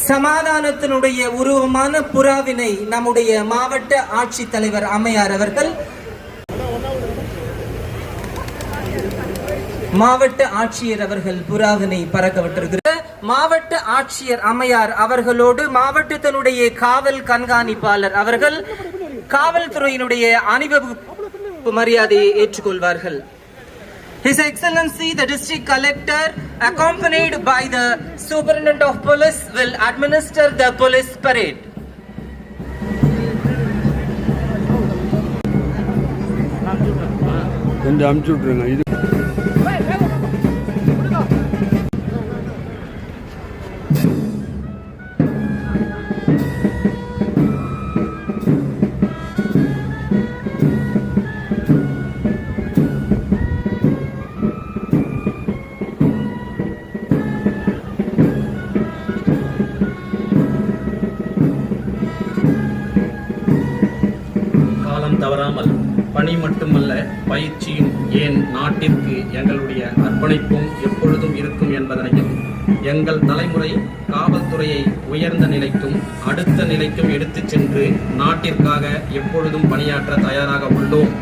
சமாதானத்தினுடைய உருவமான புறாவினை நம்முடைய மாவட்ட ஆட்சித்தலைவர் அம்மையார் அவர்கள் மாவட்ட ஆட்சியர் அவர்கள் புறாவினை பறக்க விட்டிருக்கிறார். மாவட்ட ஆட்சியர் அம்மையார் அவர்களோடு மாவட்டத்தினுடைய காவல் கண்காணிப்பாளர் அவர்கள் காவல்துறையினுடைய அணிவகுப்பு மரியாதையை ஏற்றுக்கொள்வார்கள். His Excellency the District Collector, accompanied by the Superintendent of Police, will administer the police parade. தவறாமல் பணி மட்டுமல்ல பயிற்சியும் ஏன் நாட்டிற்கு எங்களுடைய அர்ப்பணிப்பும் எப்பொழுதும் இருக்கும் என்பதனையும் எங்கள் தலைமுறை காவல்துறையை உயர்ந்த நிலைக்கும் அடுத்த நிலைக்கும் எடுத்துச் சென்று நாட்டிற்காக எப்பொழுதும் பணியாற்ற தயாராக உள்ளோம்.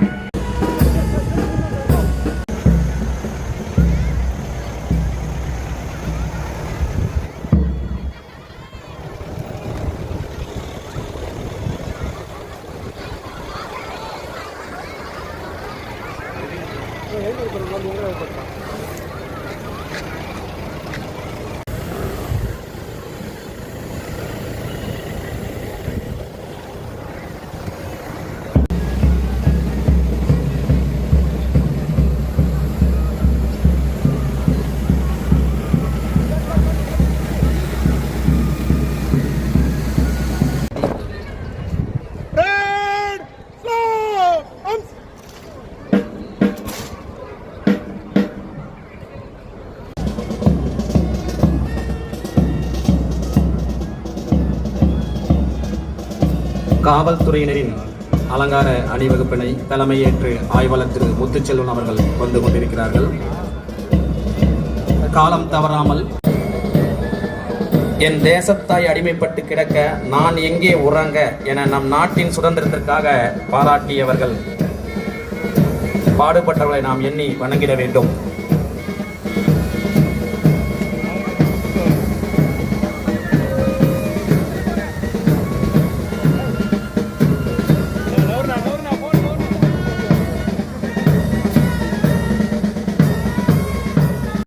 காவல்துறையினரின் அலங்கார அணிவகுப்பினை தலைமையேற்று ஆய்வாளர் திரு முத்துச்செல்வன் அவர்கள் வந்து கொண்டிருக்கிறார்கள். காலம் தவறாமல் என் தேசத்தாய் அடிமைப்பட்டு கிடக்க நான் எங்கே உறங்க என நம் நாட்டின் சுதந்திரத்திற்காக பாராட்டியவர்கள் பாடுபட்டவர்களை நாம் எண்ணி வணங்கிட வேண்டும்.